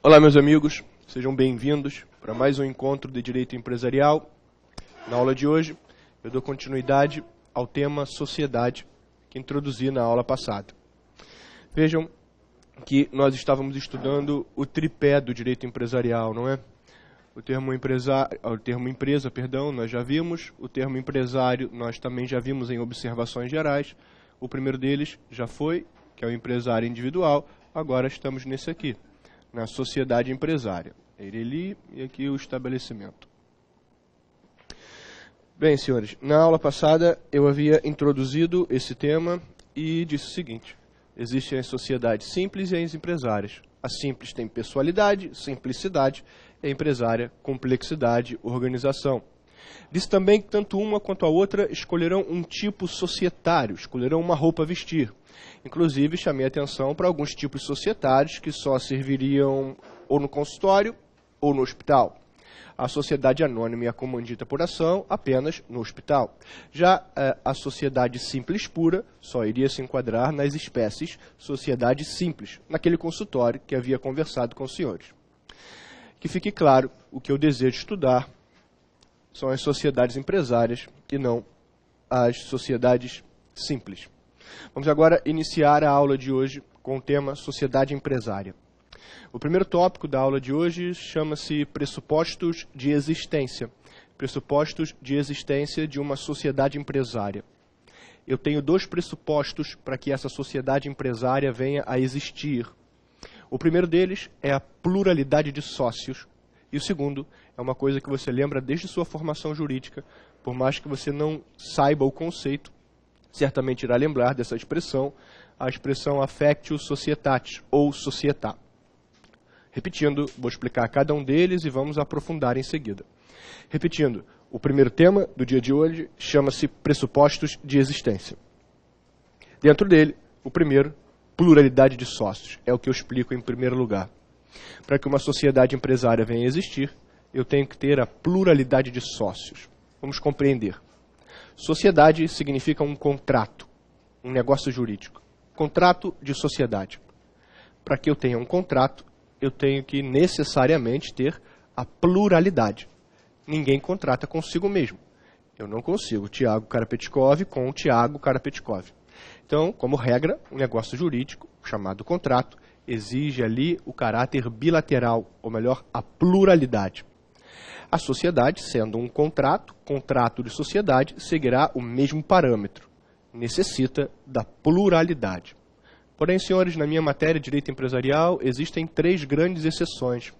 Olá, meus amigos, sejam bem-vindos para mais um encontro de Direito Empresarial. Na aula de hoje, eu dou continuidade ao tema sociedade que introduzi na aula passada. Vejam que nós estávamos estudando o tripé do direito empresarial, não é? O termo empresa, nós já vimos. O termo empresário, nós também já vimos em observações gerais. O primeiro deles já foi, que é o empresário individual. Agora estamos nesse aqui, na sociedade empresária. Ele e aqui o estabelecimento. Bem, senhores, na aula passada eu havia introduzido esse tema e disse o seguinte: existem as sociedades simples e as empresárias. A simples tem pessoalidade, simplicidade, a empresária, complexidade, organização. Disse também que tanto uma quanto a outra escolherão um tipo societário, escolherão uma roupa a vestir. Inclusive, chamei a atenção para alguns tipos societários que só serviriam ou no consultório ou no hospital. A sociedade anônima e a comandita por ação apenas no hospital. Já a sociedade simples pura só iria se enquadrar nas espécies sociedade simples, naquele consultório que havia conversado com os senhores. Que fique claro, o que eu desejo estudar são as sociedades empresárias e não as sociedades simples. Vamos agora iniciar a aula de hoje com o tema sociedade empresária. O primeiro tópico da aula de hoje chama-se pressupostos de existência. Pressupostos de existência de uma sociedade empresária. Eu tenho dois pressupostos para que essa sociedade empresária venha a existir. O primeiro deles é a pluralidade de sócios. E o segundo é uma coisa que você lembra desde sua formação jurídica, por mais que você não saiba o conceito, certamente irá lembrar dessa expressão, a expressão affectio societatis, ou societá. Repetindo, vou explicar cada um deles e vamos aprofundar em seguida. Repetindo, o primeiro tema do dia de hoje chama-se pressupostos de existência. Dentro dele, o primeiro, pluralidade de sócios, é o que eu explico em primeiro lugar. Para que uma sociedade empresária venha a existir, eu tenho que ter a pluralidade de sócios. Vamos compreender. Sociedade significa um contrato, um negócio jurídico. Contrato de sociedade. Para que eu tenha um contrato, eu tenho que necessariamente ter a pluralidade. Ninguém contrata consigo mesmo. Eu não consigo Tiago Karapetkov com o Tiago Karapetkov. Então, como regra, um negócio jurídico, chamado contrato, exige ali o caráter bilateral, ou melhor, a pluralidade. A sociedade, sendo um contrato de sociedade, seguirá o mesmo parâmetro. Necessita da pluralidade. Porém, senhores, na minha matéria de direito empresarial, existem três grandes exceções.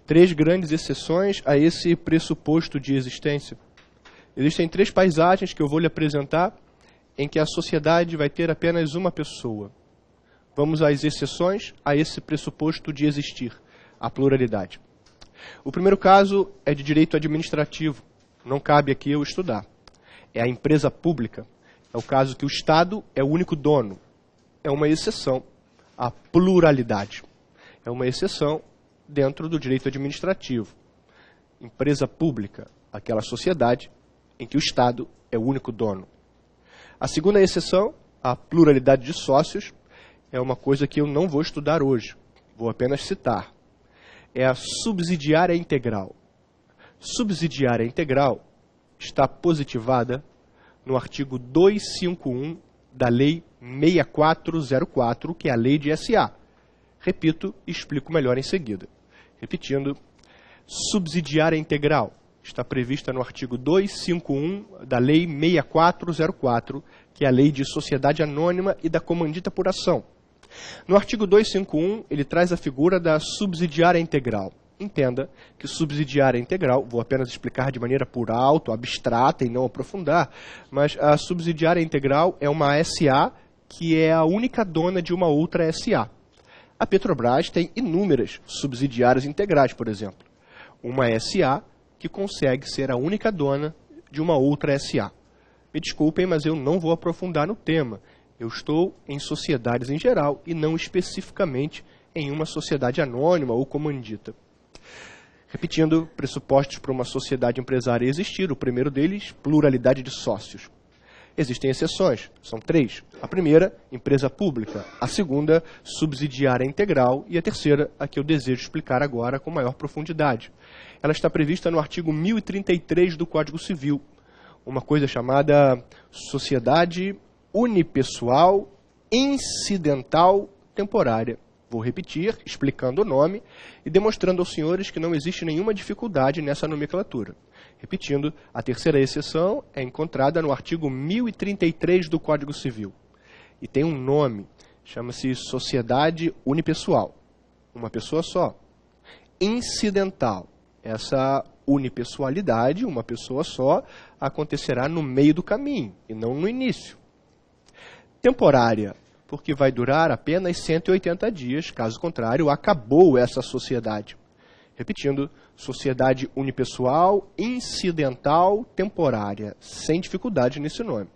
Três grandes exceções a esse pressuposto de existência. Existem três paisagens que eu vou lhe apresentar em que a sociedade vai ter apenas uma pessoa. Vamos às exceções a esse pressuposto de existir, a pluralidade. O primeiro caso é de direito administrativo. Não cabe aqui eu estudar. É a empresa pública. É o caso que o Estado é o único dono. É uma exceção à pluralidade. É uma exceção dentro do direito administrativo. Empresa pública, aquela sociedade em que o Estado é o único dono. A segunda exceção, a pluralidade de sócios, é uma coisa que eu não vou estudar hoje. Vou apenas citar. É a subsidiária integral. Subsidiária integral está positivada no artigo 251 da Lei 6404, que é a Lei de SA. Repito e explico melhor em seguida. Repetindo, subsidiária integral está prevista no artigo 251 da Lei 6404, que é a Lei de Sociedade Anônima e da Comandita por Ação. No artigo 251, ele traz a figura da subsidiária integral. Entenda que subsidiária integral, vou apenas explicar de maneira por alto, abstrata e não aprofundar, mas a subsidiária integral é uma SA que é a única dona de uma outra SA. A Petrobras tem inúmeras subsidiárias integrais, por exemplo. Uma SA que consegue ser a única dona de uma outra SA. Me desculpem, mas eu não vou aprofundar no tema. Eu estou em sociedades em geral e não especificamente em uma sociedade anônima ou comandita. Repetindo, pressupostos para uma sociedade empresária existir. O primeiro deles, pluralidade de sócios. Existem exceções, são 3. A primeira, empresa pública. A segunda, subsidiária integral. E a terceira, a que eu desejo explicar agora com maior profundidade. Ela está prevista no artigo 1033 do Código Civil. Uma coisa chamada sociedade unipessoal incidental temporária. Vou repetir, explicando o nome e demonstrando aos senhores que não existe nenhuma dificuldade nessa nomenclatura. Repetindo, a terceira exceção é encontrada no artigo 1033 do Código Civil. E tem um nome, chama-se sociedade unipessoal. Uma pessoa só. Incidental. Essa unipessoalidade, uma pessoa só, acontecerá no meio do caminho e não no início. Temporária, porque vai durar apenas 180 dias, caso contrário, acabou essa sociedade. Repetindo, sociedade unipessoal, incidental, temporária, sem dificuldade nesse nome.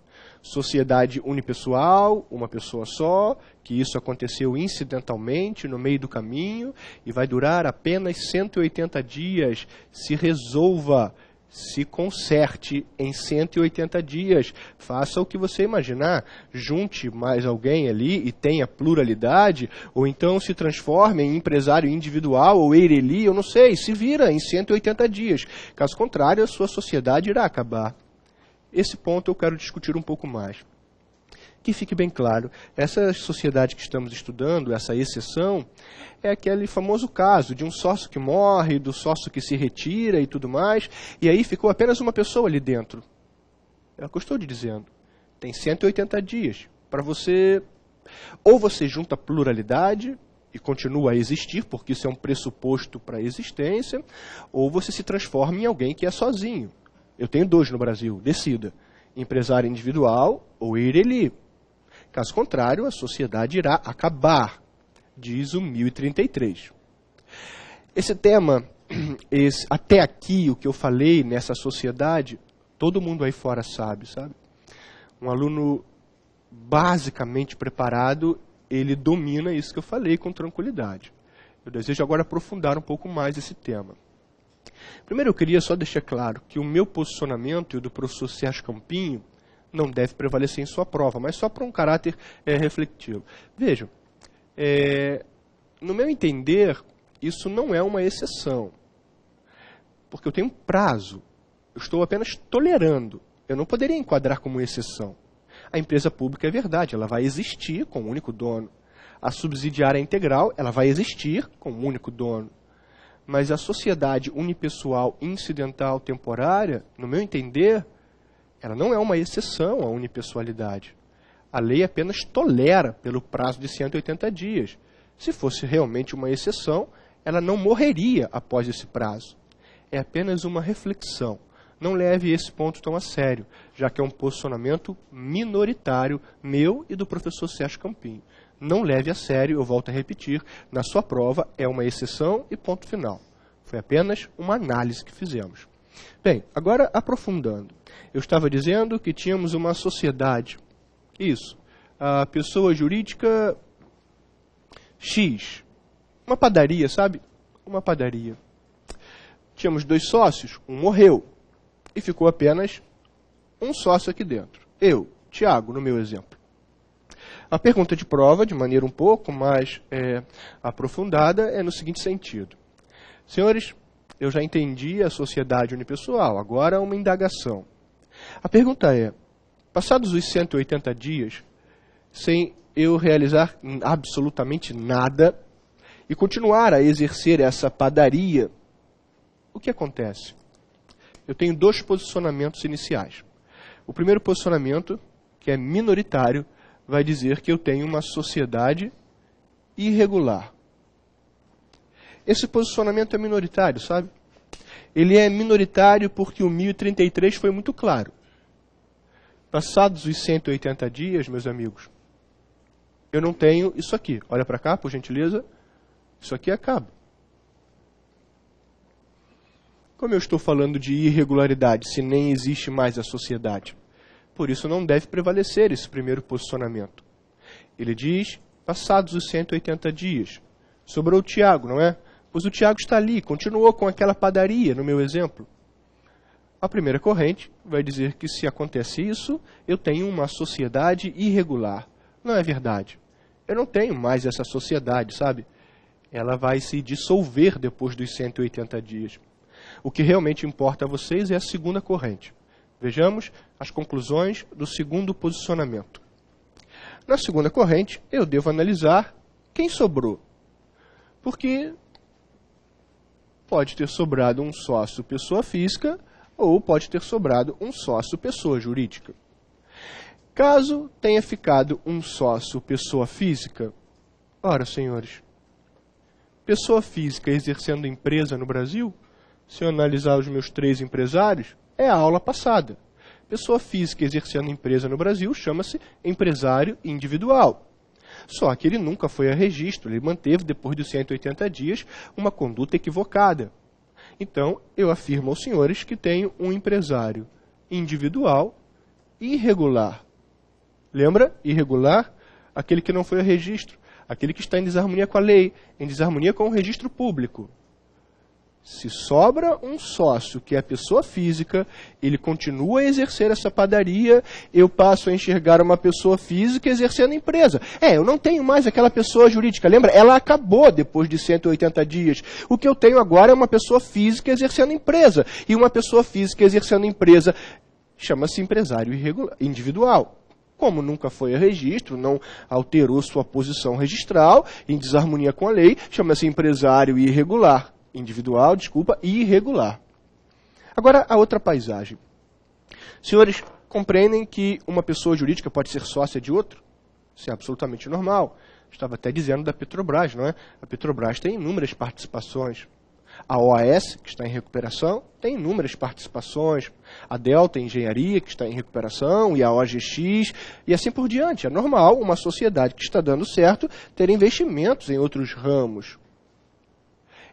Sociedade unipessoal, uma pessoa só, que isso aconteceu incidentalmente, no meio do caminho, e vai durar apenas 180 dias. Se resolva, se conserte em 180 dias. Faça o que você imaginar. Junte mais alguém ali e tenha pluralidade, ou então se transforme em empresário individual ou eireli, eu não sei, se vira em 180 dias. Caso contrário, a sua sociedade irá acabar. Esse ponto eu quero discutir um pouco mais. Que fique bem claro, essa sociedade que estamos estudando, essa exceção, é aquele famoso caso de um sócio que morre, do sócio que se retira e tudo mais, e aí ficou apenas uma pessoa ali dentro. É o que eu estou lhe dizendo. Tem 180 dias para você... Ou você junta pluralidade e continua a existir, porque isso é um pressuposto para a existência, ou você se transforma em alguém que é sozinho. Eu tenho 2 no Brasil, decida. Empresário individual ou eireli. Caso contrário, a sociedade irá acabar, diz o 1033. Esse tema, até aqui, o que eu falei nessa sociedade, todo mundo aí fora sabe? Um aluno basicamente preparado, ele domina isso que eu falei com tranquilidade. Eu desejo agora aprofundar um pouco mais esse tema. Primeiro, eu queria só deixar claro que o meu posicionamento e o do professor Sérgio Campinho não deve prevalecer em sua prova, mas só para um caráter refletivo. Vejam, no meu entender, isso não é uma exceção, porque eu tenho um prazo, eu estou apenas tolerando, eu não poderia enquadrar como exceção. A empresa pública é verdade, ela vai existir com um único dono. A subsidiária integral, ela vai existir com um único dono. Mas a sociedade unipessoal incidental temporária, no meu entender, ela não é uma exceção à unipessoalidade. A lei apenas tolera pelo prazo de 180 dias. Se fosse realmente uma exceção, ela não morreria após esse prazo. É apenas uma reflexão. Não leve esse ponto tão a sério, já que é um posicionamento minoritário meu e do professor Sérgio Campinho. Não leve a sério, eu volto a repetir, na sua prova é uma exceção e ponto final. Foi apenas uma análise que fizemos. Bem, agora aprofundando. Eu estava dizendo que tínhamos uma sociedade. Isso. A pessoa jurídica X. Uma padaria, sabe? Uma padaria. Tínhamos 2 sócios, um morreu. E ficou apenas um sócio aqui dentro. Eu, Tiago, no meu exemplo. A pergunta de prova, de maneira um pouco mais aprofundada, é no seguinte sentido. Senhores, eu já entendi a sociedade unipessoal, agora uma indagação. A pergunta é, passados os 180 dias, sem eu realizar absolutamente nada e continuar a exercer essa padaria, o que acontece? Eu tenho 2 posicionamentos iniciais. O primeiro posicionamento, que é minoritário, vai dizer que eu tenho uma sociedade irregular. Esse posicionamento é minoritário, sabe? Ele é minoritário porque o 1033 foi muito claro. Passados os 180 dias, meus amigos, eu não tenho isso aqui. Olha para cá, por gentileza. Isso aqui acaba. Como eu estou falando de irregularidade, se nem existe mais a sociedade? Por isso não deve prevalecer esse primeiro posicionamento. Ele diz, passados os 180 dias, sobrou o Tiago, não é? Pois o Tiago está ali, continuou com aquela padaria, no meu exemplo. A primeira corrente vai dizer que se acontece isso, eu tenho uma sociedade irregular. Não é verdade. Eu não tenho mais essa sociedade, sabe? Ela vai se dissolver depois dos 180 dias. O que realmente importa a vocês é a segunda corrente. Vejamos as conclusões do segundo posicionamento. Na segunda corrente, eu devo analisar quem sobrou. Porque pode ter sobrado um sócio pessoa física ou pode ter sobrado um sócio pessoa jurídica. Caso tenha ficado um sócio pessoa física, ora, senhores, pessoa física exercendo empresa no Brasil, se eu analisar os meus 3 empresários, é a aula passada. Pessoa física exercendo empresa no Brasil chama-se empresário individual. Só que ele nunca foi a registro, ele manteve, depois dos 180 dias, uma conduta equivocada. Então, eu afirmo aos senhores que tenho um empresário individual irregular. Lembra? Irregular? Aquele que não foi a registro, aquele que está em desarmonia com a lei, em desarmonia com o registro público. Se sobra um sócio que é pessoa física, ele continua a exercer essa padaria, eu passo a enxergar uma pessoa física exercendo empresa. Eu não tenho mais aquela pessoa jurídica, lembra? Ela acabou depois de 180 dias. O que eu tenho agora é uma pessoa física exercendo empresa. E uma pessoa física exercendo empresa chama-se empresário individual. Como nunca foi a registro, não alterou sua posição registral, em desarmonia com a lei, chama-se empresário irregular. Individual, desculpa, e irregular. Agora, a outra paisagem. Senhores, compreendem que uma pessoa jurídica pode ser sócia de outro? Isso é absolutamente normal. Estava até dizendo da Petrobras, não é? A Petrobras tem inúmeras participações. A OAS, que está em recuperação, tem inúmeras participações. A Delta Engenharia, que está em recuperação, e a OGX, e assim por diante. É normal uma sociedade que está dando certo ter investimentos em outros ramos.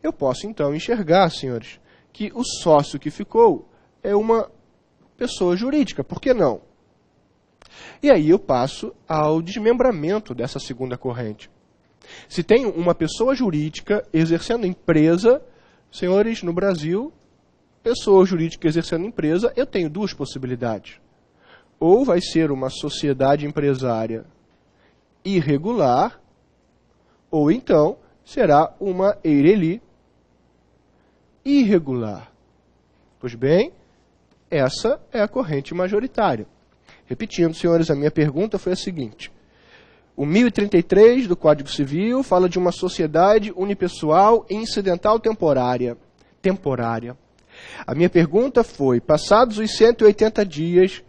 Eu posso, então, enxergar, senhores, que o sócio que ficou é uma pessoa jurídica. Por que não? E aí eu passo ao desmembramento dessa segunda corrente. Se tenho uma pessoa jurídica exercendo empresa, senhores, no Brasil, pessoa jurídica exercendo empresa, eu tenho 2 possibilidades. Ou vai ser uma sociedade empresária irregular, ou então será uma EIRELI irregular. Pois bem, essa é a corrente majoritária. Repetindo, senhores, a minha pergunta foi a seguinte. O 1033 do Código Civil fala de uma sociedade unipessoal incidental temporária. A minha pergunta foi, passados os 180 dias,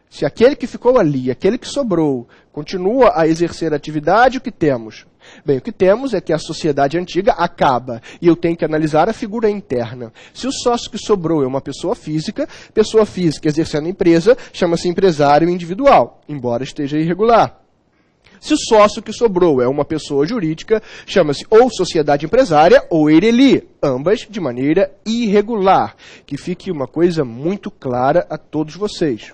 se aquele que ficou ali, aquele que sobrou, continua a exercer atividade, o que temos? Bem, o que temos é que a sociedade antiga acaba, e eu tenho que analisar a figura interna. Se o sócio que sobrou é uma pessoa física exercendo empresa, chama-se empresário individual, embora esteja irregular. Se o sócio que sobrou é uma pessoa jurídica, chama-se ou sociedade empresária ou EIRELI, ambas de maneira irregular. Que fique uma coisa muito clara a todos vocês.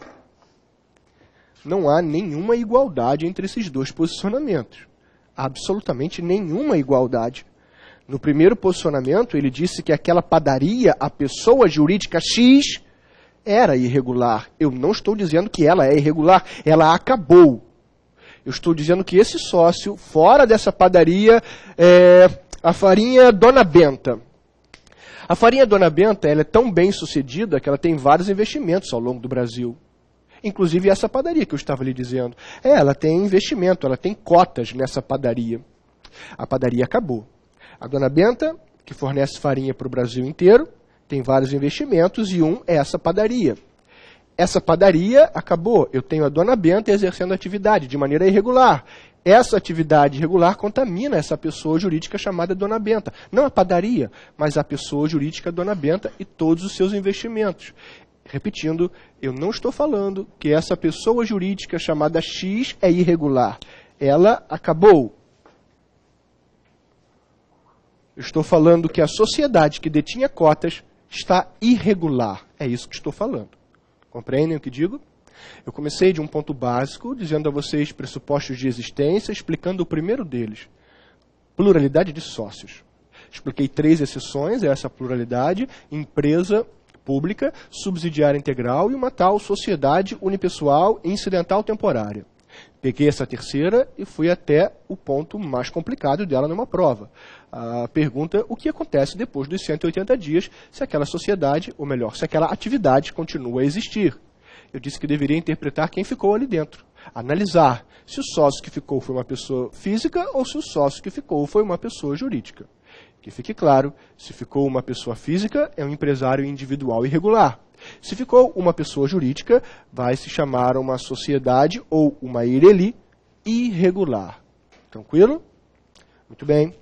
Não há nenhuma igualdade entre esses 2 posicionamentos. Absolutamente nenhuma igualdade. No primeiro posicionamento, ele disse que aquela padaria, a pessoa jurídica X, era irregular. Eu não estou dizendo que ela é irregular, ela acabou. Eu estou dizendo que esse sócio, fora dessa padaria, é a farinha Dona Benta. A farinha Dona Benta ela é tão bem sucedida que ela tem vários investimentos ao longo do Brasil. Inclusive essa padaria que eu estava lhe dizendo. Ela tem investimento, ela tem cotas nessa padaria. A padaria acabou. A Dona Benta, que fornece farinha para o Brasil inteiro, tem vários investimentos e um é essa padaria. Essa padaria acabou. Eu tenho a Dona Benta exercendo atividade de maneira irregular. Essa atividade irregular contamina essa pessoa jurídica chamada Dona Benta. Não a padaria, mas a pessoa jurídica Dona Benta e todos os seus investimentos. Repetindo, eu não estou falando que essa pessoa jurídica chamada X é irregular. Ela acabou. Eu estou falando que a sociedade que detinha cotas está irregular. É isso que estou falando. Compreendem o que digo? Eu comecei de um ponto básico, dizendo a vocês pressupostos de existência, explicando o primeiro deles, pluralidade de sócios. Expliquei 3 exceções a essa pluralidade, empresa, pública, subsidiária integral e uma tal sociedade unipessoal e incidental temporária. Peguei essa terceira e fui até o ponto mais complicado dela numa prova. A pergunta, o que acontece depois dos 180 dias se aquela sociedade, ou melhor, se aquela atividade continua a existir? Eu disse que deveria interpretar quem ficou ali dentro. Analisar se o sócio que ficou foi uma pessoa física ou se o sócio que ficou foi uma pessoa jurídica. Que fique claro, se ficou uma pessoa física, é um empresário individual irregular. Se ficou uma pessoa jurídica, vai se chamar uma sociedade ou uma IRELI irregular. Tranquilo? Muito bem.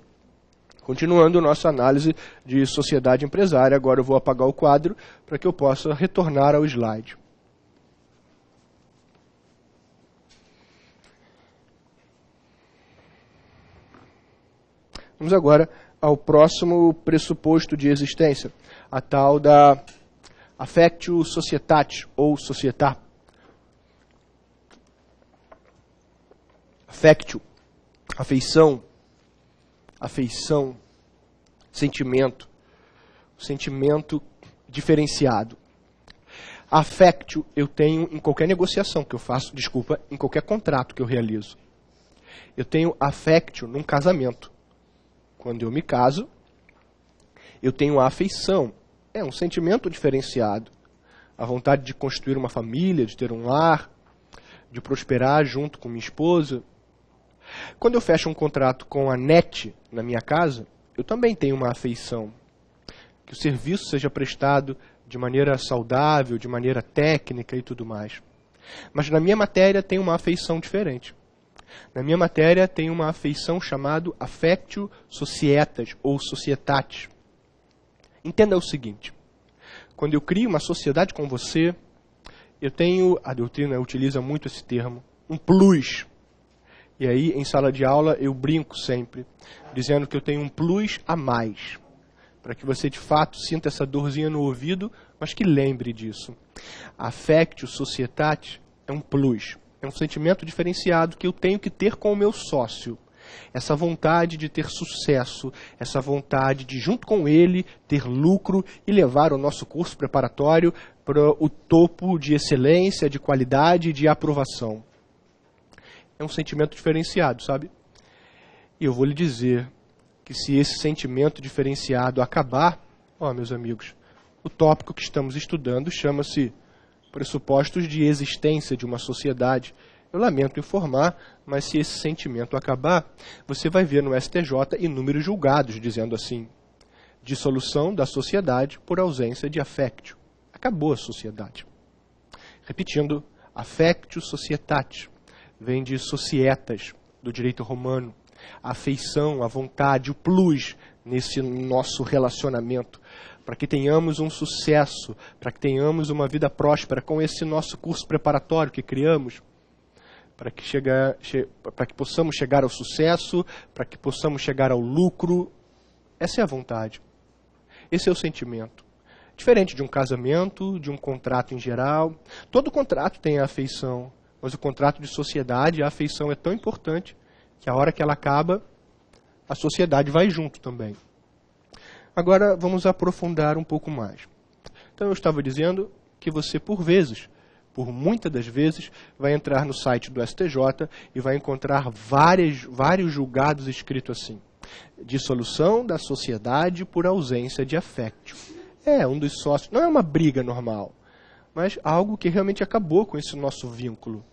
Continuando nossa análise de sociedade empresária, agora eu vou apagar o quadro para que eu possa retornar ao slide. Vamos agora ao próximo pressuposto de existência, a tal da affectio societatis, ou società. Affectio, afeição, sentimento, sentimento diferenciado. Affectio eu tenho em qualquer negociação que eu faço, em qualquer contrato que eu realizo. Eu tenho affectio num casamento. Quando eu me caso, eu tenho a afeição. É um sentimento diferenciado. A vontade de construir uma família, de ter um lar, de prosperar junto com minha esposa. Quando eu fecho um contrato com a NET na minha casa, eu também tenho uma afeição. Que o serviço seja prestado de maneira saudável, de maneira técnica e tudo mais. Mas na minha matéria tem uma afeição diferente. Na minha matéria tem uma afeição chamada affectio societas ou societatis. Entenda o seguinte, quando eu crio uma sociedade com você, eu tenho, a doutrina utiliza muito esse termo, um plus. E aí, em sala de aula, eu brinco sempre, dizendo que eu tenho um plus a mais, para que você de fato sinta essa dorzinha no ouvido, mas que lembre disso. Affectio societatis é um plus. É um sentimento diferenciado que eu tenho que ter com o meu sócio. Essa vontade de ter sucesso, essa vontade de, junto com ele, ter lucro e levar o nosso curso preparatório para o topo de excelência, de qualidade e de aprovação. É um sentimento diferenciado, sabe? E eu vou lhe dizer que se esse sentimento diferenciado acabar, meus amigos, o tópico que estamos estudando chama-se pressupostos de existência de uma sociedade. Eu lamento informar, mas se esse sentimento acabar, você vai ver no STJ inúmeros julgados dizendo assim, dissolução da sociedade por ausência de affectio. Acabou a sociedade. Repetindo, affectio societatis vem de societas, do direito romano. A afeição, a vontade, o plus nesse nosso relacionamento, para que tenhamos um sucesso, para que tenhamos uma vida próspera com esse nosso curso preparatório que criamos, para que possamos chegar ao sucesso, para que possamos chegar ao lucro. Essa é a vontade. Esse é o sentimento. Diferente de um casamento, de um contrato em geral. Todo contrato tem a afeição, mas o contrato de sociedade, a afeição é tão importante que a hora que ela acaba, a sociedade vai junto também. Agora vamos aprofundar um pouco mais. Então eu estava dizendo que você, por muitas das vezes, vai entrar no site do STJ e vai encontrar vários julgados escritos assim. Dissolução da sociedade por ausência de affectio. Um dos sócios, não é uma briga normal, mas algo que realmente acabou com esse nosso vínculo.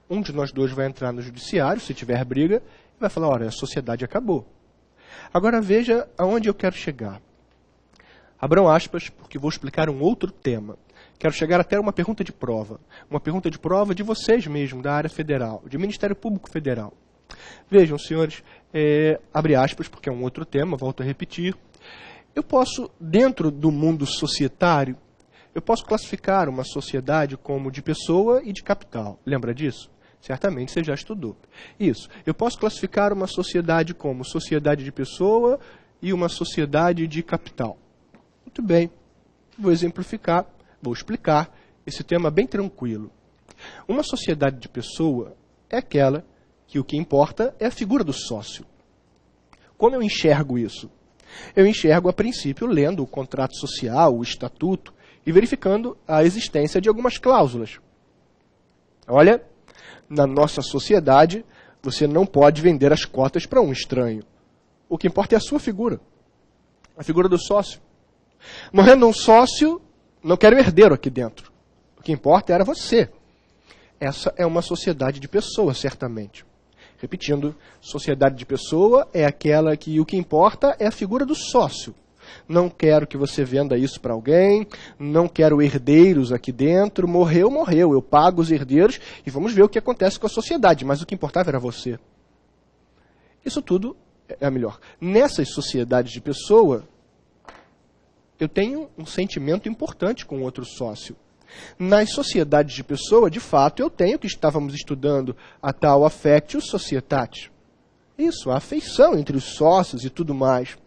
Um de nós dois vai entrar no judiciário, se tiver briga, e vai falar, olha, a sociedade acabou. Agora veja aonde eu quero chegar. Abram aspas, porque vou explicar um outro tema. Quero chegar até uma pergunta de prova. Uma pergunta de prova de vocês mesmos, da área federal, de Ministério Público Federal. Vejam, senhores, abre aspas, porque é um outro tema, volto a repetir. Eu posso, dentro do mundo societário, eu posso classificar uma sociedade como de pessoa e de capital. Lembra disso? Certamente você já estudou. Isso. Eu posso classificar uma sociedade como sociedade de pessoa e uma sociedade de capital. Muito bem. Vou exemplificar, vou explicar esse tema bem tranquilo. Uma sociedade de pessoa é aquela que o que importa é a figura do sócio. Como eu enxergo isso? Eu enxergo, a princípio, lendo o contrato social, o estatuto, e verificando a existência de algumas cláusulas. Olha, na nossa sociedade, você não pode vender as cotas para um estranho. O que importa é a sua figura, a figura do sócio. Morrendo um sócio, não quero herdeiro aqui dentro. O que importa era você. Essa é uma sociedade de pessoas, certamente. Repetindo, sociedade de pessoa é aquela que o que importa é a figura do sócio. Não quero que você venda isso para alguém, não quero herdeiros aqui dentro, morreu, morreu, eu pago os herdeiros e vamos ver o que acontece com a sociedade, mas o que importava era você. Isso tudo é melhor. Nessas sociedades de pessoa, eu tenho um sentimento importante com outro sócio. Nas sociedades de pessoa, de fato, eu tenho que estávamos estudando a tal affectio societatis. Isso, a afeição entre os sócios e tudo mais.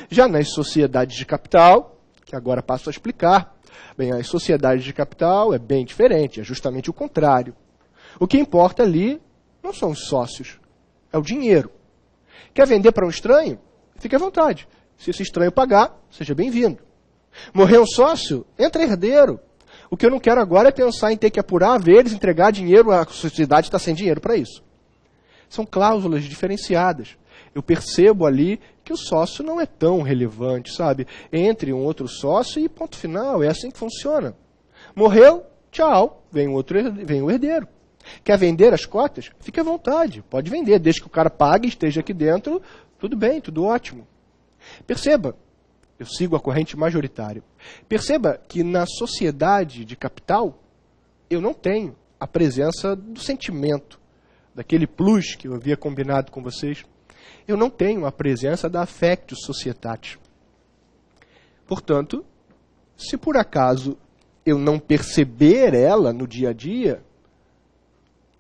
Já nas sociedades de capital, que agora passo a explicar, bem, as sociedades de capital é bem diferente, é justamente o contrário. O que importa ali não são os sócios, é o dinheiro. Quer vender para um estranho? Fique à vontade. Se esse estranho pagar, seja bem-vindo. Morreu um sócio? Entra herdeiro. O que eu não quero agora é pensar em ter que apurar, ver eles, entregar dinheiro, a sociedade está sem dinheiro para isso. São cláusulas diferenciadas. Eu percebo ali que o sócio não é tão relevante, sabe? Entre um outro sócio e ponto final, é assim que funciona. Morreu, tchau, vem o herdeiro. Quer vender as cotas? Fique à vontade, pode vender, desde que o cara pague e esteja aqui dentro, tudo bem, tudo ótimo. Perceba, eu sigo a corrente majoritária. Perceba que na sociedade de capital, eu não tenho a presença do sentimento, daquele plus que eu havia combinado com vocês. Eu não tenho a presença da affectio societatis. Portanto, se por acaso eu não perceber ela no dia a dia,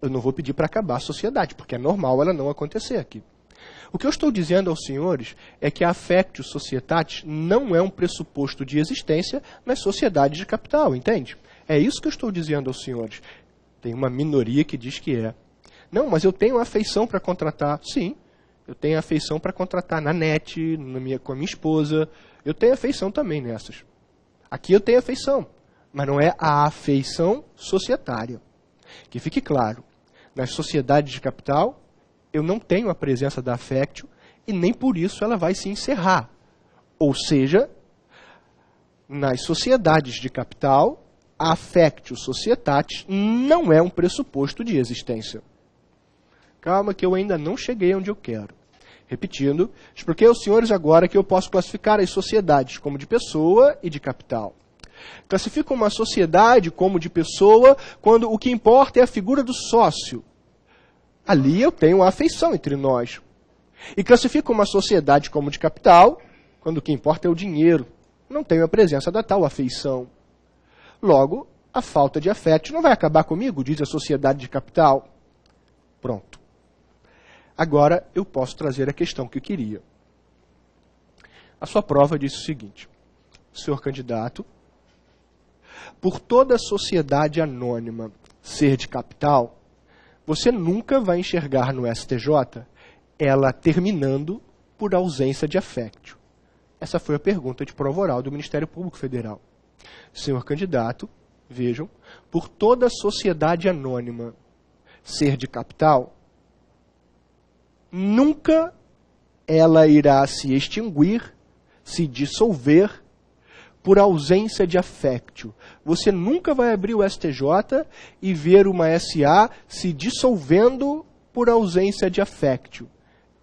eu não vou pedir para acabar a sociedade, porque é normal ela não acontecer aqui. O que eu estou dizendo aos senhores é que a affectio societatis não é um pressuposto de existência nas sociedades de capital, entende? É isso que eu estou dizendo aos senhores. Tem uma minoria que diz que é. Não, mas eu tenho afeição para contratar. Sim, eu tenho afeição para contratar na net, com a minha esposa. Eu tenho afeição também nessas. Aqui eu tenho afeição, mas não é a afeição societária. Que fique claro, nas sociedades de capital, eu não tenho a presença da affectio e nem por isso ela vai se encerrar. Ou seja, nas sociedades de capital, a affectio societatis não é um pressuposto de existência. Calma que eu ainda não cheguei onde eu quero. Repetindo, expliquei aos senhores agora que eu posso classificar as sociedades como de pessoa e de capital. Classifico uma sociedade como de pessoa quando o que importa é a figura do sócio. Ali eu tenho a afeição entre nós. E classifico uma sociedade como de capital quando o que importa é o dinheiro. Não tenho a presença da tal afeição. Logo, a falta de afeto não vai acabar comigo, diz a sociedade de capital. Pronto. Agora eu posso trazer a questão que eu queria. A sua prova diz o seguinte: senhor candidato, por toda a sociedade anônima ser de capital, você nunca vai enxergar no STJ ela terminando por ausência de affectio. Essa foi a pergunta de prova oral do Ministério Público Federal. Senhor candidato, vejam, por toda a sociedade anônima ser de capital, nunca ela irá se extinguir, se dissolver, por ausência de affectio. Você nunca vai abrir o STJ e ver uma SA se dissolvendo por ausência de affectio.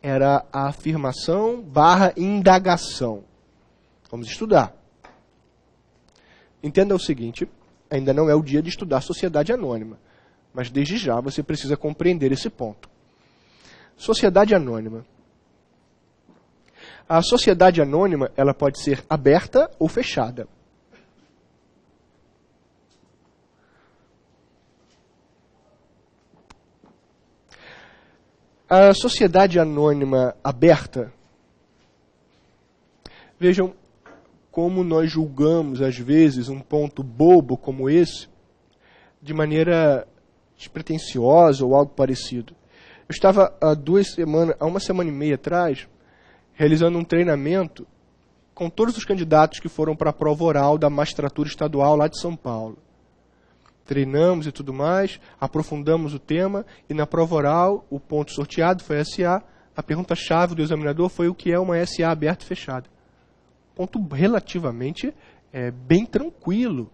Era a afirmação / indagação. Vamos estudar. Entenda o seguinte, ainda não é o dia de estudar sociedade anônima, mas desde já você precisa compreender esse ponto. Sociedade anônima. A sociedade anônima, ela pode ser aberta ou fechada. A sociedade anônima aberta, vejam como nós julgamos, às vezes, um ponto bobo como esse, de maneira despretensiosa ou algo parecido. Eu estava há uma semana e meia atrás, realizando um treinamento com todos os candidatos que foram para a prova oral da magistratura estadual lá de São Paulo. Treinamos e tudo mais, aprofundamos o tema, e na prova oral, o ponto sorteado foi SA. A pergunta-chave do examinador foi o que é uma SA aberta e fechada. Ponto relativamente bem tranquilo,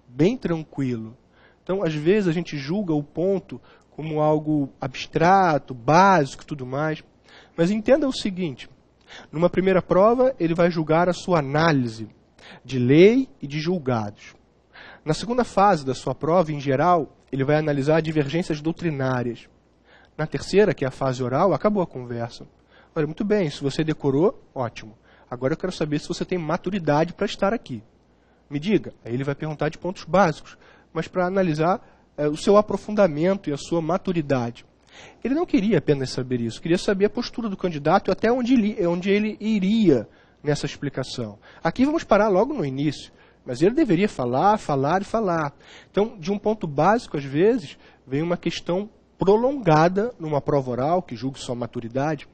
bem tranquilo. Então, às vezes, a gente julga o ponto como algo abstrato, básico e tudo mais. Mas entenda o seguinte, numa primeira prova, ele vai julgar a sua análise de lei e de julgados. Na segunda fase da sua prova, em geral, ele vai analisar divergências doutrinárias. Na terceira, que é a fase oral, acabou a conversa. Olha, muito bem, se você decorou, ótimo. Agora eu quero saber se você tem maturidade para estar aqui. Me diga. Aí ele vai perguntar de pontos básicos, mas para analisar o seu aprofundamento e a sua maturidade. Ele não queria apenas saber isso, queria saber a postura do candidato e até onde ele iria nessa explicação. Aqui vamos parar logo no início, mas ele deveria falar, falar e falar. Então, de um ponto básico, às vezes, vem uma questão prolongada numa prova oral, que julgue sua maturidade.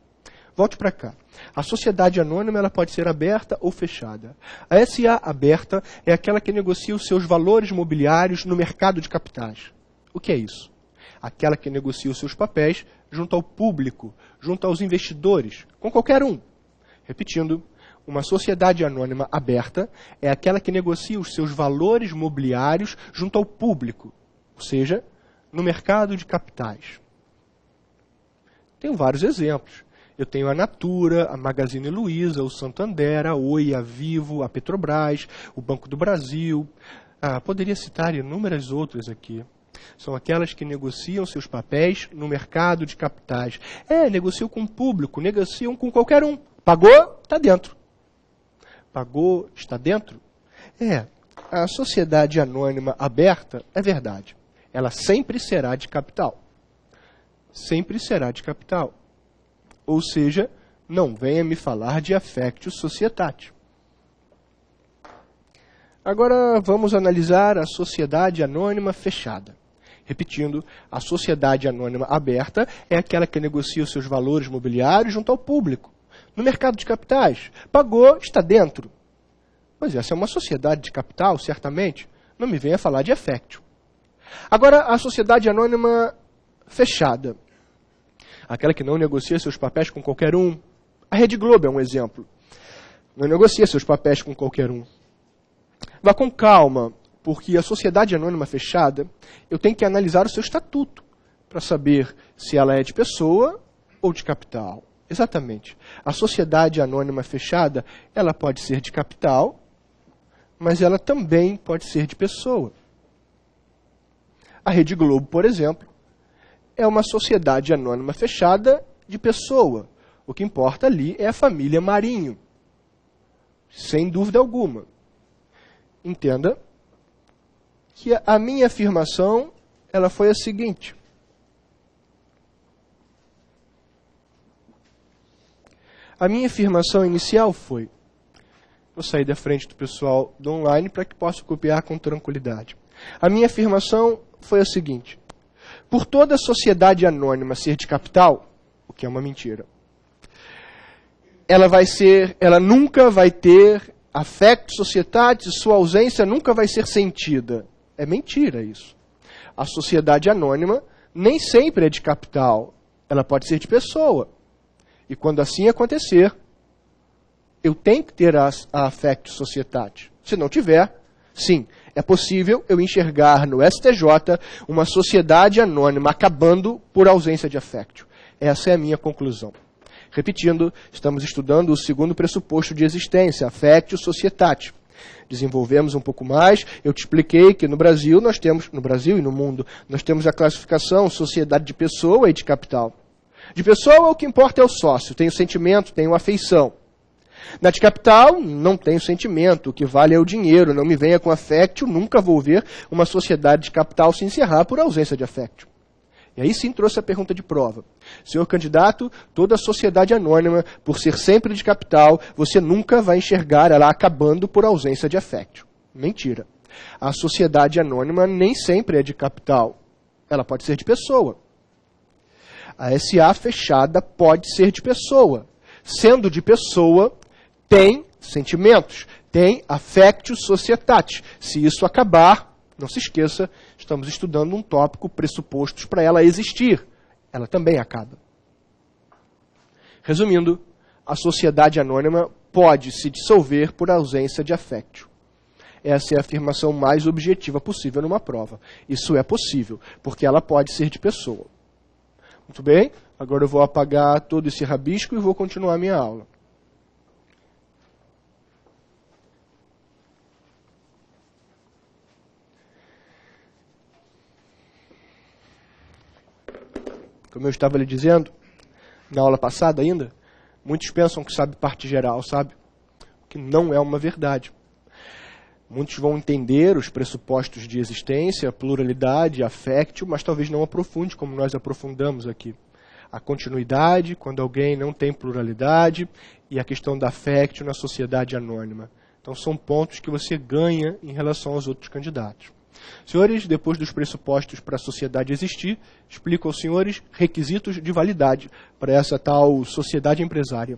Volte para cá. A sociedade anônima ela pode ser aberta ou fechada. A SA aberta é aquela que negocia os seus valores mobiliários no mercado de capitais. O que é isso? Aquela que negocia os seus papéis junto ao público, junto aos investidores, com qualquer um. Repetindo, uma sociedade anônima aberta é aquela que negocia os seus valores mobiliários junto ao público, ou seja, no mercado de capitais. Tenho vários exemplos. Eu tenho a Natura, a Magazine Luiza, o Santander, a Oi, a Vivo, a Petrobras, o Banco do Brasil. Poderia citar inúmeras outras aqui. São aquelas que negociam seus papéis no mercado de capitais. Negociam com o público, negociam com qualquer um. Pagou? Está dentro. Pagou? Está dentro? A sociedade anônima aberta é verdade. Ela sempre será de capital. Sempre será de capital. Ou seja, não venha me falar de affectio societate. Agora vamos analisar a sociedade anônima fechada. Repetindo, a sociedade anônima aberta é aquela que negocia os seus valores mobiliários junto ao público. No mercado de capitais, pagou, está dentro. Pois essa é uma sociedade de capital, certamente. Não me venha falar de affectio. Agora, a sociedade anônima fechada. Aquela que não negocia seus papéis com qualquer um. A Rede Globo é um exemplo. Não negocia seus papéis com qualquer um. Vá com calma, porque a sociedade anônima fechada, eu tenho que analisar o seu estatuto para saber se ela é de pessoa ou de capital. Exatamente. A sociedade anônima fechada, ela pode ser de capital, mas ela também pode ser de pessoa. A Rede Globo, por exemplo, é uma sociedade anônima fechada de pessoa. O que importa ali é a família Marinho. Sem dúvida alguma. Entenda que a minha afirmação ela foi a seguinte. A minha afirmação inicial foi... Vou sair da frente do pessoal do online para que possa copiar com tranquilidade. A minha afirmação foi a seguinte. Por toda a sociedade anônima ser de capital, o que é uma mentira, ela nunca vai ter affectio societatis, sua ausência nunca vai ser sentida. É mentira isso. A sociedade anônima nem sempre é de capital, ela pode ser de pessoa. E quando assim acontecer, eu tenho que ter a affectio societatis. Se não tiver, sim, é possível eu enxergar no STJ uma sociedade anônima acabando por ausência de affectio. Essa é a minha conclusão. Repetindo, estamos estudando o segundo pressuposto de existência, affectio societate. Desenvolvemos um pouco mais, eu te expliquei que no Brasil e no mundo, nós temos a classificação sociedade de pessoa e de capital. De pessoa, o que importa é o sócio, tem o sentimento, tem a afeição. Na de capital, não tenho sentimento, o que vale é o dinheiro, não me venha com affectio, nunca vou ver uma sociedade de capital se encerrar por ausência de affectio. E aí sim trouxe a pergunta de prova. Senhor candidato, toda a sociedade anônima, por ser sempre de capital, você nunca vai enxergar ela acabando por ausência de affectio. Mentira. A sociedade anônima nem sempre é de capital. Ela pode ser de pessoa. A SA fechada pode ser de pessoa. Sendo de pessoa, tem sentimentos, tem affectio societatis. Se isso acabar, não se esqueça, estamos estudando um tópico, pressupostos para ela existir. Ela também acaba. Resumindo, a sociedade anônima pode se dissolver por ausência de affectio. Essa é a afirmação mais objetiva possível numa prova. Isso é possível, porque ela pode ser de pessoa. Muito bem, agora eu vou apagar todo esse rabisco e vou continuar a minha aula. Como eu estava lhe dizendo, na aula passada ainda, muitos pensam que sabe parte geral, sabe? Que não é uma verdade. Muitos vão entender os pressupostos de existência, pluralidade, affectio, mas talvez não aprofunde como nós aprofundamos aqui. A continuidade, quando alguém não tem pluralidade, e a questão da affectio na sociedade anônima. Então são pontos que você ganha em relação aos outros candidatos. Senhores, depois dos pressupostos para a sociedade existir, explico aos senhores requisitos de validade para essa tal sociedade empresária.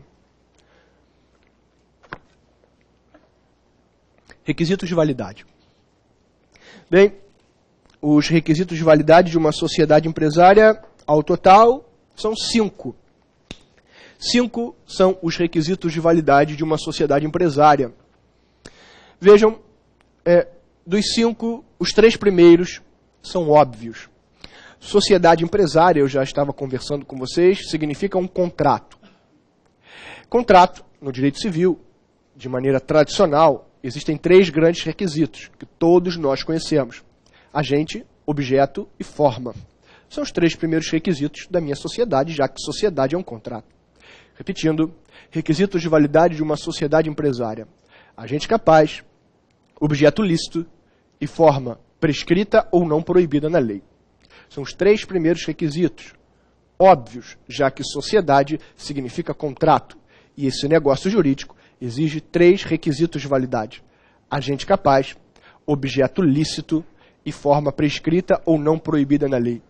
Requisitos de validade. Bem, os requisitos de validade de uma sociedade empresária, ao total, são 5. 5 são os requisitos de validade de uma sociedade empresária. Vejam, dos 5, os 3 primeiros são óbvios. Sociedade empresária, eu já estava conversando com vocês, significa um contrato. Contrato, no direito civil, de maneira tradicional, existem 3 grandes requisitos, que todos nós conhecemos. Agente, objeto e forma. São os 3 primeiros requisitos da minha sociedade, já que sociedade é um contrato. Repetindo, requisitos de validade de uma sociedade empresária. Agente capaz, objeto lícito e forma prescrita ou não proibida na lei. São os 3 primeiros requisitos. Óbvios, já que sociedade significa contrato, e esse negócio jurídico exige 3 requisitos de validade. Agente capaz, objeto lícito e forma prescrita ou não proibida na lei.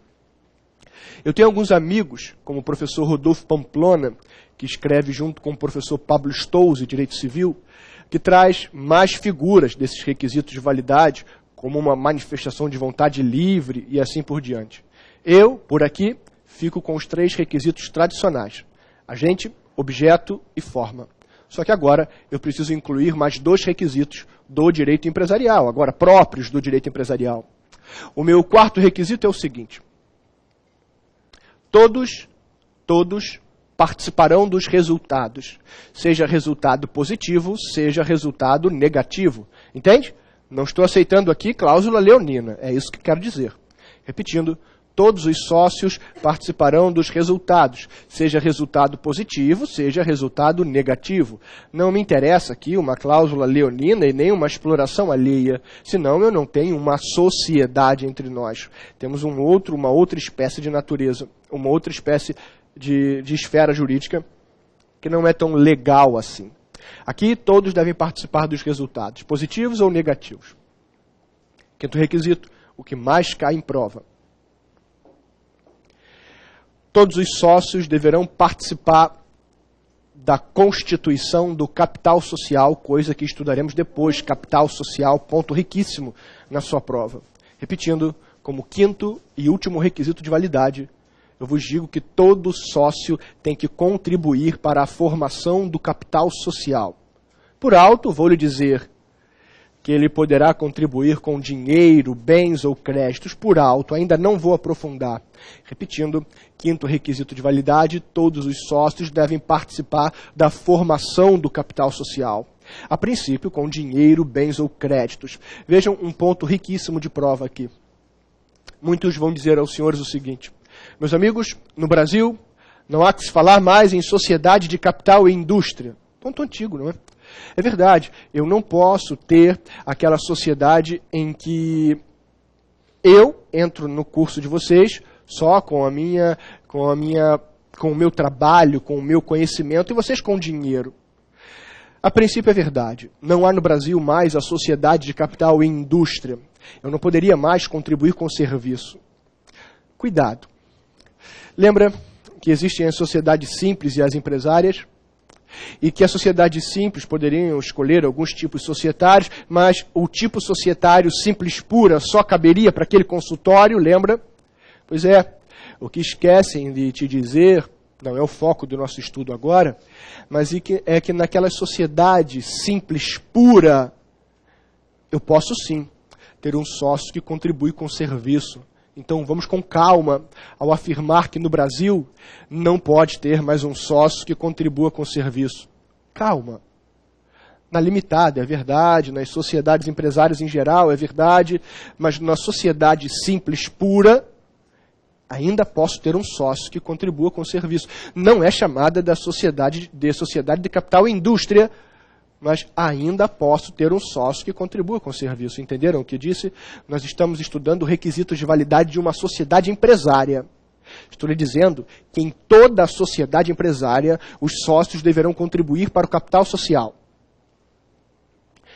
Eu tenho alguns amigos, como o professor Rodolfo Pamplona, que escreve junto com o professor Pablo Stolze, Direito Civil, que traz mais figuras desses requisitos de validade, como uma manifestação de vontade livre e assim por diante. Eu, por aqui, fico com os 3 requisitos tradicionais. Agente, objeto e forma. Só que agora eu preciso incluir mais 2 requisitos do direito empresarial, agora próprios do direito empresarial. O meu 4º requisito é o seguinte. Todos participarão dos resultados, seja resultado positivo, seja resultado negativo. Entende? Não estou aceitando aqui cláusula leonina, é isso que quero dizer. Repetindo, todos os sócios participarão dos resultados, seja resultado positivo, seja resultado negativo. Não me interessa aqui uma cláusula leonina e nem uma exploração alheia, senão eu não tenho uma sociedade entre nós. Temos uma outra espécie de natureza, uma outra espécie de esfera jurídica que não é tão legal assim. Aqui todos devem participar dos resultados, positivos ou negativos. 5º requisito, o que mais cai em prova. Todos os sócios deverão participar da constituição do capital social, coisa que estudaremos depois, capital social, ponto riquíssimo na sua prova. Repetindo, como 5º e último requisito de validade, eu vos digo que todo sócio tem que contribuir para a formação do capital social. Por alto, vou lhe dizer que ele poderá contribuir com dinheiro, bens ou créditos. Por alto, ainda não vou aprofundar. Repetindo, 5º requisito de validade, todos os sócios devem participar da formação do capital social. A princípio, com dinheiro, bens ou créditos. Vejam um ponto riquíssimo de prova aqui. Muitos vão dizer aos senhores o seguinte: meus amigos, no Brasil, não há que se falar mais em sociedade de capital e indústria. Ponto antigo, não é? É verdade, eu não posso ter aquela sociedade em que eu entro no curso de vocês só com o meu trabalho, com o meu conhecimento, e vocês com dinheiro. A princípio é verdade, não há no Brasil mais a sociedade de capital e indústria. Eu não poderia mais contribuir com o serviço. Cuidado. Lembra que existem as sociedades simples e as empresárias? e que a sociedade simples poderiam escolher alguns tipos societários, mas o tipo societário simples pura só caberia para aquele consultório, lembra? Pois é, o que esquecem de te dizer, não é o foco do nosso estudo agora, mas é que naquela sociedade simples pura, eu posso sim ter um sócio que contribui com o serviço. Então vamos com calma ao afirmar que no Brasil não pode ter mais um sócio que contribua com o serviço. Calma. Na limitada é verdade, nas sociedades empresárias em geral é verdade, mas na sociedade simples pura, ainda posso ter um sócio que contribua com o serviço. Não é chamada de sociedade de capital e indústria, mas ainda posso ter um sócio que contribua com o serviço. Entenderam o que disse? Nós estamos estudando requisitos de validade de uma sociedade empresária. Estou lhe dizendo que em toda a sociedade empresária, os sócios deverão contribuir para o capital social.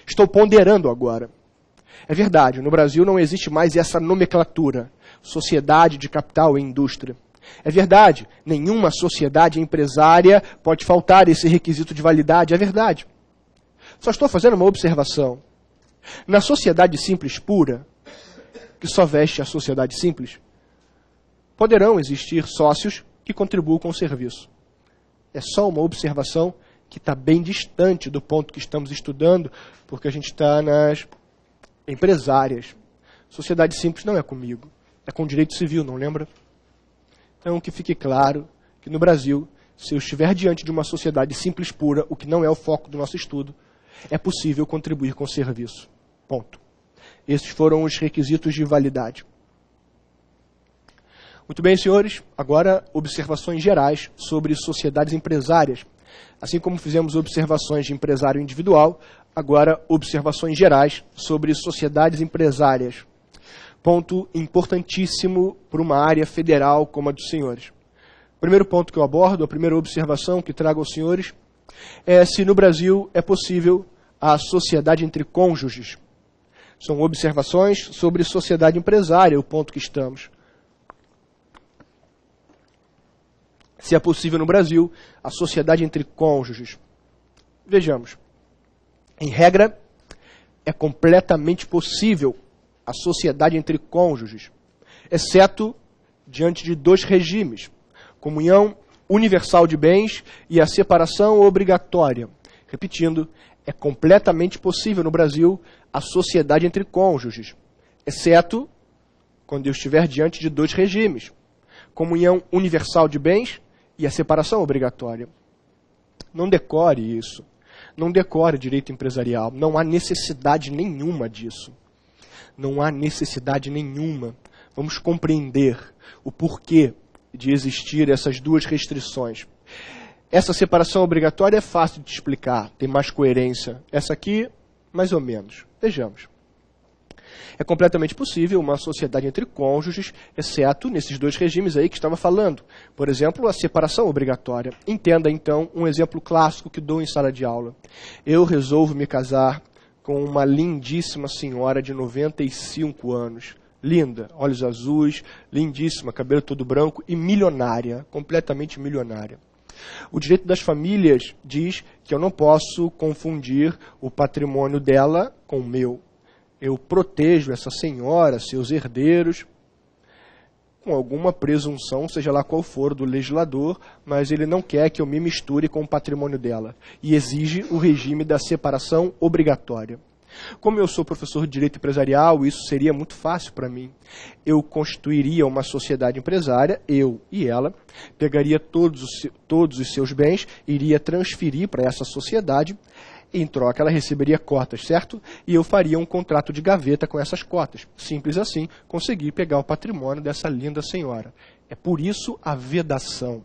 Estou ponderando agora. É verdade, no Brasil não existe mais essa nomenclatura, sociedade de capital e indústria. É verdade, nenhuma sociedade empresária pode faltar esse requisito de validade, é verdade. Só estou fazendo uma observação. Na sociedade simples pura, que só veste a sociedade simples, poderão existir sócios que contribuam com o serviço. É só uma observação que está bem distante do ponto que estamos estudando, porque a gente está nas empresárias. Sociedade simples não é comigo, é com direito civil, não lembra? Então que fique claro que no Brasil, se eu estiver diante de uma sociedade simples pura, o que não é o foco do nosso estudo, é possível contribuir com o serviço. Ponto. Esses foram os requisitos de validade. Muito bem, senhores. Agora, observações gerais sobre sociedades empresárias. Assim como fizemos observações de empresário individual, agora observações gerais sobre sociedades empresárias. Ponto importantíssimo para uma área federal como a dos senhores. O primeiro ponto que eu abordo, a primeira observação que trago aos senhores, é se no Brasil é possível a sociedade entre cônjuges. São observações sobre sociedade empresária, o ponto que estamos. Se é possível no Brasil a sociedade entre cônjuges. Vejamos. Em regra, é completamente possível a sociedade entre cônjuges, exceto diante de dois regimes: comunhão universal de bens e a separação obrigatória. Repetindo, é completamente possível no Brasil a sociedade entre cônjuges, exceto quando eu estiver diante de dois regimes: comunhão universal de bens e a separação obrigatória. Não decore isso. Não decore direito empresarial. Não há necessidade nenhuma disso. Não há necessidade nenhuma. Vamos compreender o porquê de existir essas duas restrições. Essa separação obrigatória é fácil de explicar, tem mais coerência. Essa aqui, mais ou menos. Vejamos. É completamente possível uma sociedade entre cônjuges, exceto nesses dois regimes aí que estava falando. Por exemplo, a separação obrigatória. Entenda, então, um exemplo clássico que dou em sala de aula. Eu resolvo me casar com uma lindíssima senhora de 95 anos. Linda, olhos azuis, lindíssima, cabelo todo branco e milionária, completamente milionária. O direito das famílias diz que eu não posso confundir o patrimônio dela com o meu. Eu protejo essa senhora, seus herdeiros, com alguma presunção, seja lá qual for, do legislador, mas ele não quer que eu me misture com o patrimônio dela. E exige o regime da separação obrigatória. Como eu sou professor de direito empresarial, isso seria muito fácil para mim. Eu constituiria uma sociedade empresária, eu e ela, pegaria todos os seus bens, iria transferir para essa sociedade. Em troca, ela receberia cotas, certo? E eu faria um contrato de gaveta com essas cotas. Simples assim, consegui pegar o patrimônio dessa linda senhora. É por isso a vedação.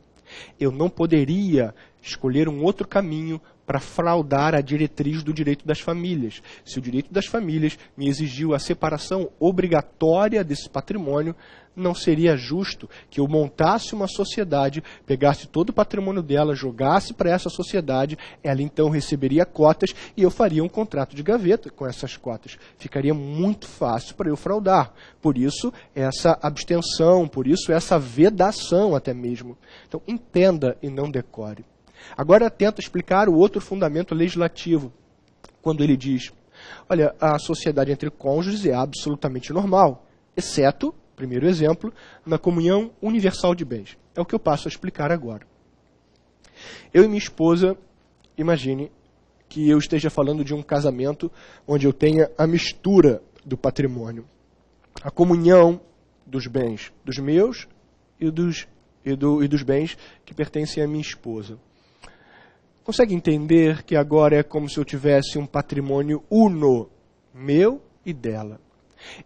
Eu não poderia escolher um outro caminho para fraudar a diretriz do direito das famílias. Se o direito das famílias me exigiu a separação obrigatória desse patrimônio, não seria justo que eu montasse uma sociedade, pegasse todo o patrimônio dela, jogasse para essa sociedade, ela então receberia cotas e eu faria um contrato de gaveta com essas cotas. Ficaria muito fácil para eu fraudar. Por isso, essa abstenção, por isso, essa vedação até mesmo. Então, entenda e não decore. Agora tenta explicar o outro fundamento legislativo, quando ele diz, olha, a sociedade entre cônjuges é absolutamente normal, exceto, primeiro exemplo, na comunhão universal de bens. É o que eu passo a explicar agora. Eu e minha esposa, imagine que eu esteja falando de um casamento onde eu tenha a mistura do patrimônio, a comunhão dos bens dos meus e dos bens que pertencem à minha esposa. Consegue entender que agora é como se eu tivesse um patrimônio uno, meu e dela?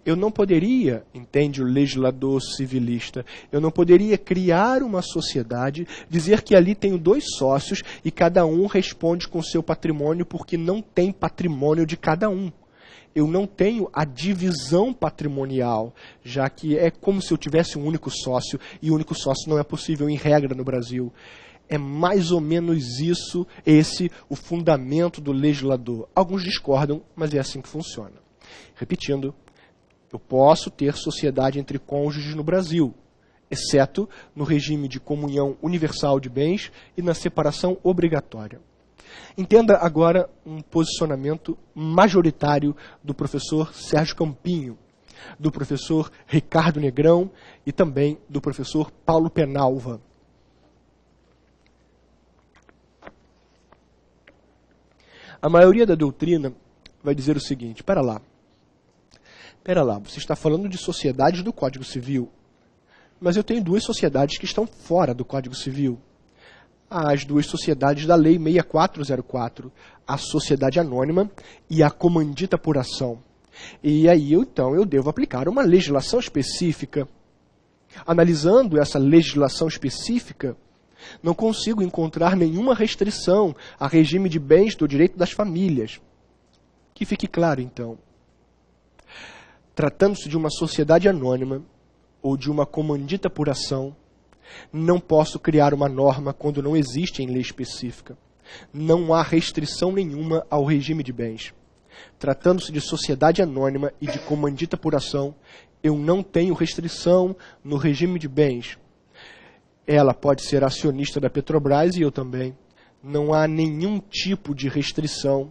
Eu não poderia, entende o legislador civilista, eu não poderia criar uma sociedade, dizer que ali tenho 2 sócios e cada um responde com seu patrimônio porque não tem patrimônio de cada um. Eu não tenho a divisão patrimonial, já que é como se eu tivesse um único sócio e o único sócio não é possível em regra no Brasil. É mais ou menos isso, o fundamento do legislador. Alguns discordam, mas é assim que funciona. Repetindo, eu posso ter sociedade entre cônjuges no Brasil, exceto no regime de comunhão universal de bens e na separação obrigatória. Entenda agora um posicionamento majoritário do professor Sérgio Campinho, do professor Ricardo Negrão e também do professor Paulo Penalva. A maioria da doutrina vai dizer o seguinte, espera lá, você está falando de sociedades do Código Civil, mas eu tenho 2 sociedades que estão fora do Código Civil. As 2 sociedades da Lei 6404, a sociedade anônima e a comandita por ação. E aí, então, eu devo aplicar uma legislação específica. Analisando essa legislação específica, não consigo encontrar nenhuma restrição a regime de bens do direito das famílias. Que fique claro, então. Tratando-se de uma sociedade anônima ou de uma comandita por ação, não posso criar uma norma quando não existe em lei específica. Não há restrição nenhuma ao regime de bens. Tratando-se de sociedade anônima e de comandita por ação, eu não tenho restrição no regime de bens. Ela pode ser acionista da Petrobras e eu também. Não há nenhum tipo de restrição,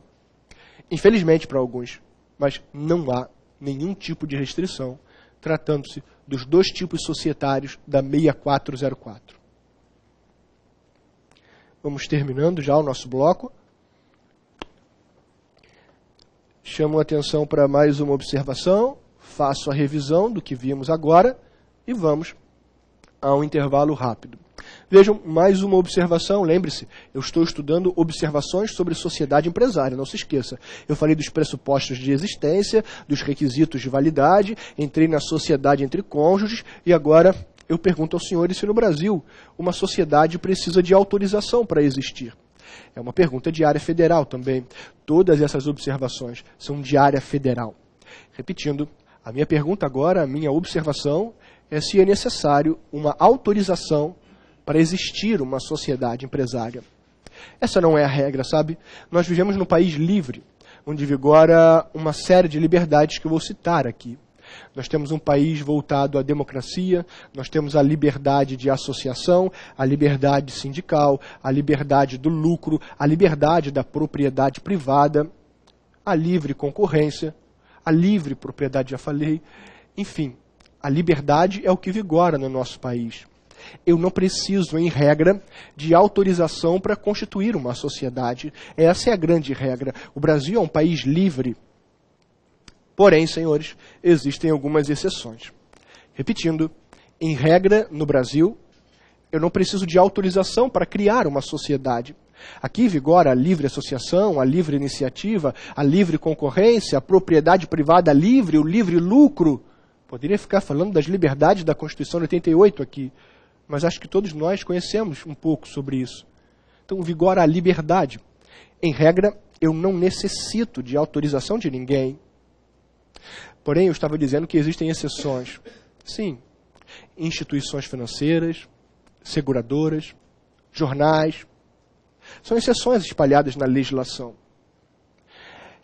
infelizmente para alguns, mas não há nenhum tipo de restrição, tratando-se dos 2 tipos societários da 6404. Vamos terminando já o nosso bloco. Chamo a atenção para mais uma observação, faço a revisão do que vimos agora e vamos a um intervalo rápido. Vejam, mais uma observação, lembre-se, eu estou estudando observações sobre sociedade empresária, não se esqueça. Eu falei dos pressupostos de existência, dos requisitos de validade, entrei na sociedade entre cônjuges e agora eu pergunto aos senhores se no Brasil uma sociedade precisa de autorização para existir. É uma pergunta de área federal também. Todas essas observações são de área federal. Repetindo, a minha pergunta agora, a minha observação é se é necessário uma autorização para existir uma sociedade empresária. Essa não é a regra, sabe? Nós vivemos num país livre, onde vigora uma série de liberdades que eu vou citar aqui. Nós temos um país voltado à democracia, nós temos a liberdade de associação, a liberdade sindical, a liberdade do lucro, a liberdade da propriedade privada, a livre concorrência, a livre propriedade, já falei. Enfim, a liberdade é o que vigora no nosso país. Eu não preciso, em regra, de autorização para constituir uma sociedade. Essa é a grande regra. O Brasil é um país livre. Porém, senhores, existem algumas exceções. Repetindo, em regra, no Brasil, eu não preciso de autorização para criar uma sociedade. Aqui vigora a livre associação, a livre iniciativa, a livre concorrência, a propriedade privada livre, o livre lucro. Poderia ficar falando das liberdades da Constituição de 88 aqui, mas acho que todos nós conhecemos um pouco sobre isso. Então, vigora a liberdade. Em regra, eu não necessito de autorização de ninguém. Porém, eu estava dizendo que existem exceções. Sim, instituições financeiras, seguradoras, jornais. São exceções espalhadas na legislação.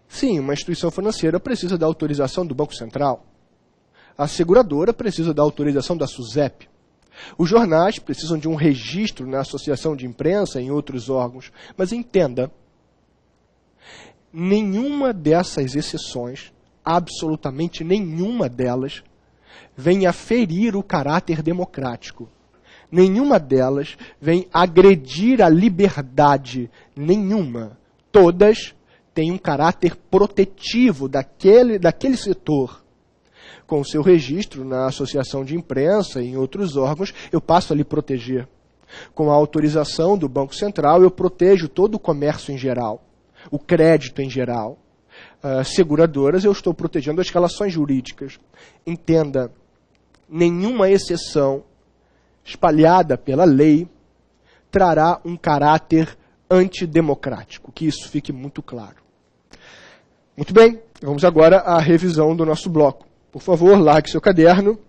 Sim, uma instituição financeira precisa da autorização do Banco Central. A seguradora precisa da autorização da SUSEP. Os jornais precisam de um registro na associação de imprensa e em outros órgãos. Mas entenda, nenhuma dessas exceções, absolutamente nenhuma delas, vem aferir o caráter democrático. Nenhuma delas vem agredir a liberdade. Nenhuma. Todas têm um caráter protetivo daquele setor. Com o seu registro na associação de imprensa e em outros órgãos, eu passo a lhe proteger. Com a autorização do Banco Central, eu protejo todo o comércio em geral, o crédito em geral. Seguradoras, eu estou protegendo as relações jurídicas. Entenda, nenhuma exceção espalhada pela lei trará um caráter antidemocrático. Que isso fique muito claro. Muito bem, vamos agora à revisão do nosso bloco. Por favor, largue seu caderno,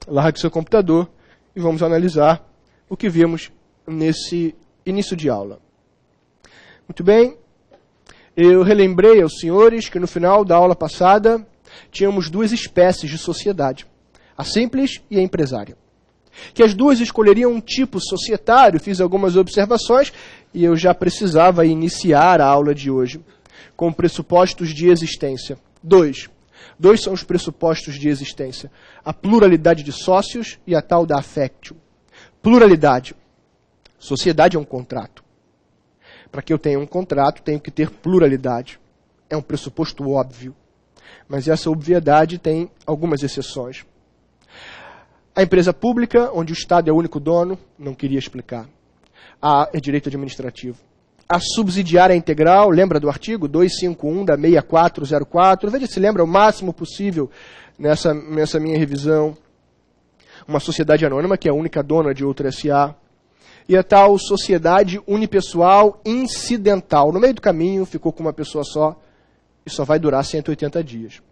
largue seu computador e vamos analisar o que vimos nesse início de aula. Muito bem, eu relembrei aos senhores que no final da aula passada tínhamos duas espécies de sociedade, a simples e a empresária. Que as duas escolheriam um tipo societário, fiz algumas observações e eu já precisava iniciar a aula de hoje com pressupostos de existência. Dois são os pressupostos de existência. A pluralidade de sócios e a tal da affectio. Pluralidade. Sociedade é um contrato. Para que eu tenha um contrato, tenho que ter pluralidade. É um pressuposto óbvio. Mas essa obviedade tem algumas exceções. A empresa pública, onde o Estado é o único dono, não queria explicar. É direito administrativo. A subsidiária integral, lembra do artigo 251 da 6404? Veja se lembra o máximo possível nessa minha revisão. Uma sociedade anônima, que é a única dona de outra SA. E a tal sociedade unipessoal incidental. No meio do caminho, ficou com uma pessoa só e só vai durar 180 dias.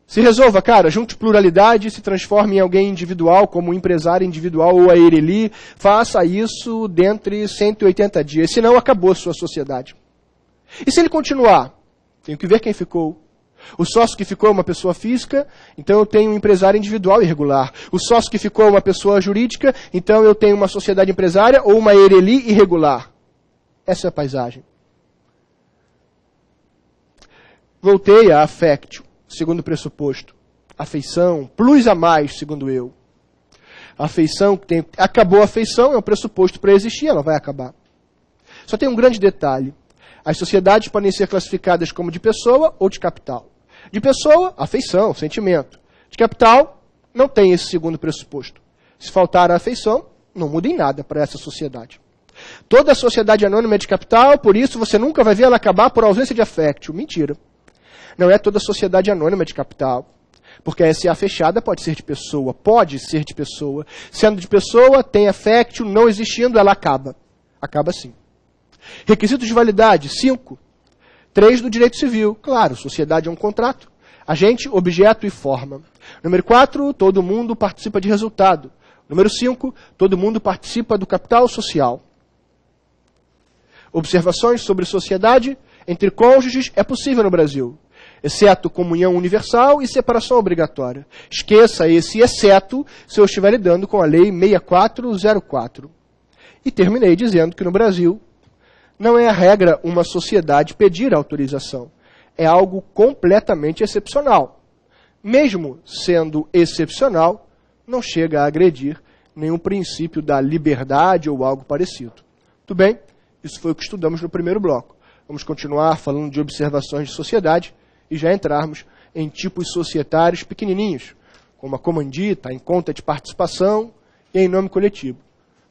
Se resolva, cara, junte pluralidade, se transforme em alguém individual, como um empresário individual ou a Ereli, faça isso dentre 180 dias, senão acabou a sua sociedade. E se ele continuar? Tenho que ver quem ficou. O sócio que ficou é uma pessoa física, então eu tenho um empresário individual irregular. O sócio que ficou é uma pessoa jurídica, então eu tenho uma sociedade empresária ou uma Ereli irregular. Essa é a paisagem. Voltei a affectio. Segundo pressuposto, afeição, plus a mais, segundo eu. A afeição, acabou a afeição, é um pressuposto para existir, ela vai acabar. Só tem um grande detalhe. As sociedades podem ser classificadas como de pessoa ou de capital. De pessoa, afeição, sentimento. De capital, não tem esse segundo pressuposto. Se faltar a afeição, não muda em nada para essa sociedade. Toda sociedade anônima é de capital, por isso você nunca vai ver ela acabar por ausência de affectio. Mentira. Não é toda sociedade anônima de capital. Porque a SA fechada pode ser de pessoa. Pode ser de pessoa. Sendo de pessoa, tem affectio, não existindo, ela acaba. Acaba sim. Requisitos de validade, 5. 3 do direito civil. Claro, sociedade é um contrato. Agente, objeto e forma. Número 4, todo mundo participa de resultado. Número 5, todo mundo participa do capital social. Observações sobre sociedade entre cônjuges é possível no Brasil, exceto comunhão universal e separação obrigatória. Esqueça esse exceto se eu estiver lidando com a Lei 6404. E terminei dizendo que no Brasil não é a regra uma sociedade pedir autorização. É algo completamente excepcional. Mesmo sendo excepcional, não chega a agredir nenhum princípio da liberdade ou algo parecido. Muito bem? Isso foi o que estudamos no primeiro bloco. Vamos continuar falando de observações de sociedade e já entrarmos em tipos societários pequenininhos, como a comandita, em conta de participação e em nome coletivo.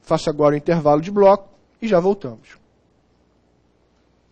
Faço agora o intervalo de bloco e já voltamos.